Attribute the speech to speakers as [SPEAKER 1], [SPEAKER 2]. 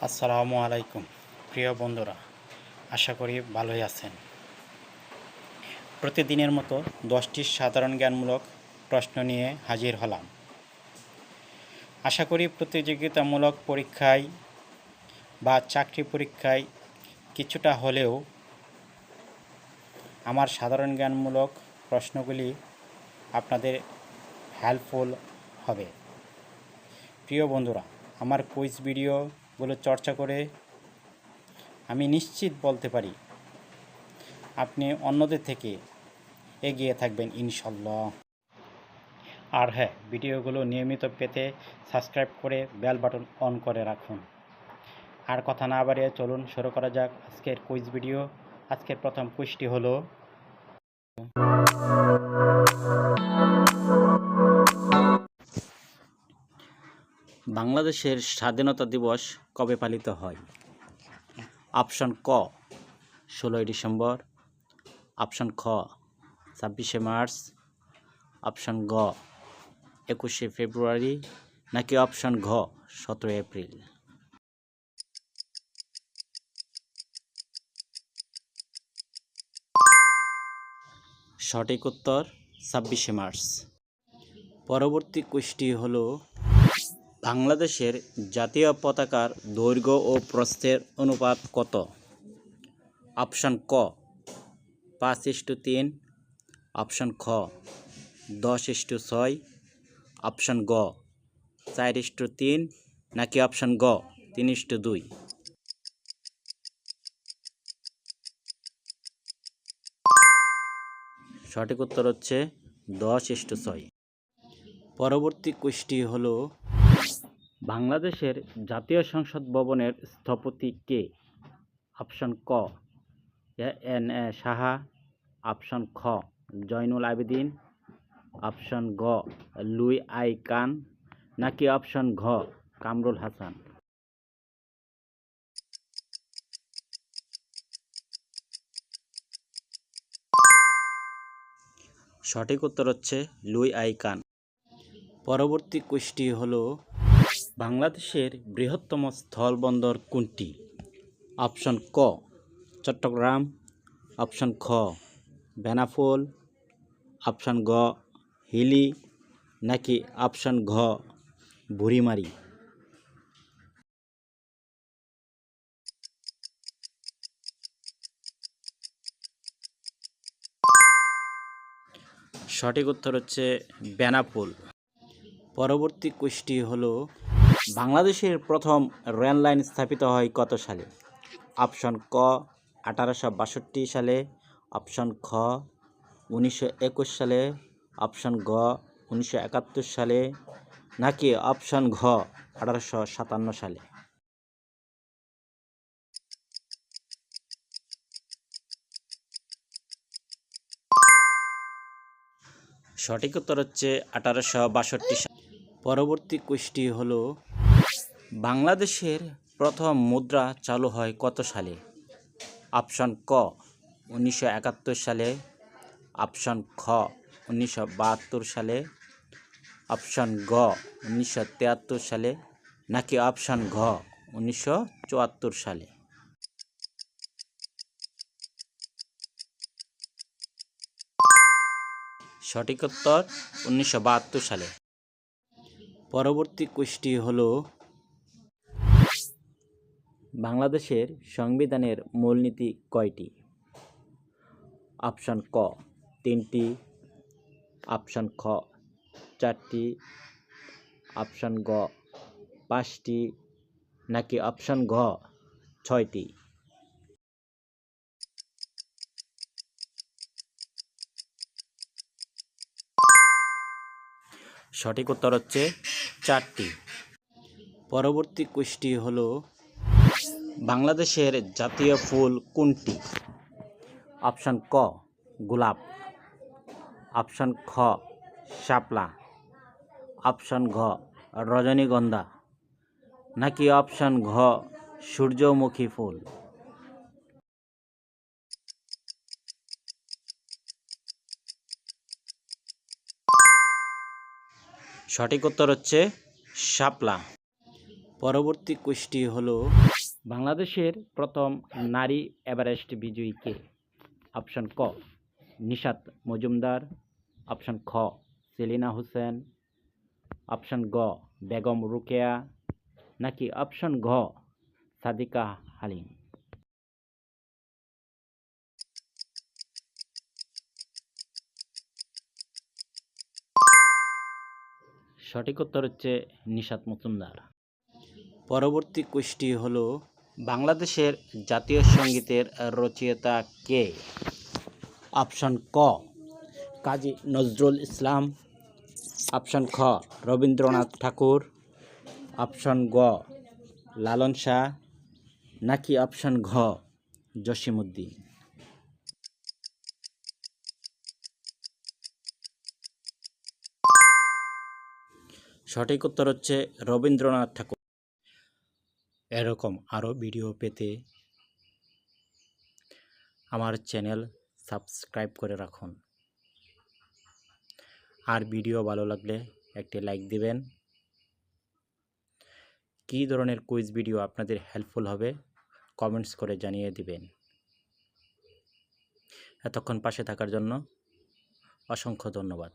[SPEAKER 1] আসসালামু আলাইকুম প্রিয় বন্ধুরা, আশা করি ভালোই আছেন। প্রতিদিনের মতো 10টি সাধারণ জ্ঞানমূলক প্রশ্ন নিয়ে হাজির হলাম। আশা করি প্রতিযোগিতামূলক পরীক্ষায় বা চাকরি পরীক্ষায় কিছুটা হলেও আমার সাধারণ জ্ঞানমূলক প্রশ্নগুলি আপনাদের হেল্পফুল হবে। প্রিয় বন্ধুরা, আমার কুইজ ভিডিওগুলো চর্চা করে আমি নিশ্চিত বলতে পারি আপনি অন্যদের থেকে এগিয়ে থাকবেন ইনশাল্লাহ। আর হ্যাঁ, ভিডিওগুলো নিয়মিত পেতে সাবস্ক্রাইব করে বেল বাটন অন করে রাখুন। আর কথা না বাড়িয়ে চলুন শুরু করা যাক আজকের কুইজ ভিডিও। আজকের প্রথম কুইজটি হলো, বাংলাদেশের স্বাধীনতা দিবস কবে পালিত হয়? অপশন ক 16ই ডিসেম্বর, অপশন খ 26শে মার্চ, অপশন গ 21শে ফেব্রুয়ারি, নাকি অপশন ঘ 17 এপ্রিল? সঠিক উত্তর 26শে মার্চ। পরবর্তী কুইজটি হলো, বাংলাদেশের জাতীয় পতাকার দৈর্ঘ্য ও প্রস্থের অনুপাত কত? অপশন ক 5:3, অপশন খ 10:6, অপশন গ 4:3, নাকি অপশন গ 3:2? সঠিক উত্তর হচ্ছে 10:6। পরবর্তী কুইজটি হলো, বাংলাদেশের জাতীয় সংসদ ভবনের স্থপতি কে? অপশন ক এন এ সাহা, অপশন খ জয়নুল আবেদিন, অপশন গ লুই আই কান, নাকি অপশন ঘ কামরুল হাসান? সঠিক উত্তর হচ্ছে লুই আই কান। পরবর্তী কুইজটি হলো, বাংলাদেশের বৃহত্তম স্থলবন্দর কোনটি? অপশন ক চট্টগ্রাম, অপশন খ বেনাপোল, অপশন গ হিলি, নাকি অপশন ঘ বুড়িমারি? সঠিক উত্তর হচ্ছে বেনাপোল। পরবর্তী কুইজটি হলো, বাংলাদেশের প্রথম রেল লাইন স্থাপিত হয় কত সালে? অপশন ক 1862 সালে, অপশন খ 1921 সালে, অপশন গ 1971 সালে, নাকি অপশন ঘ 1857 সালে? সঠিক উত্তর হচ্ছে 1862 সাল। পরবর্তী কুইজটি হলো, বাংলাদেশের প্রথম মুদ্রা চালু হয় কত সালে? অপশন ক 1971 সালে, অপশন খ 1972 সালে, অপশন গ 1973 সালে, নাকি অপশন ঘ 1974 সালে? সঠিক উত্তর 1972 সালে। পরবর্তী কুইজটি হলো, বাংলাদেশের সংবিধানের মূলনীতি কয়টি? অপশন ক 3টি, অপশন খ 4টি, অপশন গ 5টি, নাকি অপশন ঘ 6টি? সঠিক উত্তর হচ্ছে 4টি। পরবর্তী কুইজটি হলো, বাংলাদেশের জাতীয় ফুল কোনটি? অপশন ক গোলাপ, অপশন খ শাপলা, অপশন ঘ রজনীগন্ধা, নাকি অপশন ঘ সূর্যমুখী ফুল? সঠিক উত্তর হচ্ছে শাপলা। পরবর্তী কুইজটি হলো বাংলাদেশের প্রথম নারী এভারেস্ট বিজয়ী কে? অপশন ক নিশাত মজুমদার, অপশন খ সেলিনা হোসেন, অপশন গ বেগম রোকেয়া, নাকি অপশন ঘ সাদিকা হালিম? সঠিক উত্তর হচ্ছে নিশাত মজুমদার। পরবর্তী কুইজটি হলো বাংলাদেশের জাতীয় সঙ্গীতের রচয়িতা কে? অপশন ক কাজী নজরুল ইসলাম, অপশন খ রবীন্দ্রনাথ ঠাকুর, অপশন গ লালন শাহ, নাকি অপশন ঘ জসিমউদ্দিন? সঠিক উত্তর হচ্ছে রবীন্দ্রনাথ ঠাকুর। এরকম আরও ভিডিও পেতে আমার চ্যানেল সাবস্ক্রাইব করে রাখুন। আর ভিডিও ভালো লাগলে একটি লাইক দিবেন। কী ধরনের কুইজ ভিডিও আপনাদের হেল্পফুল হবে কমেন্টস করে জানিয়ে দিবেন। এতক্ষণ পাশে থাকার জন্য অসংখ্য ধন্যবাদ।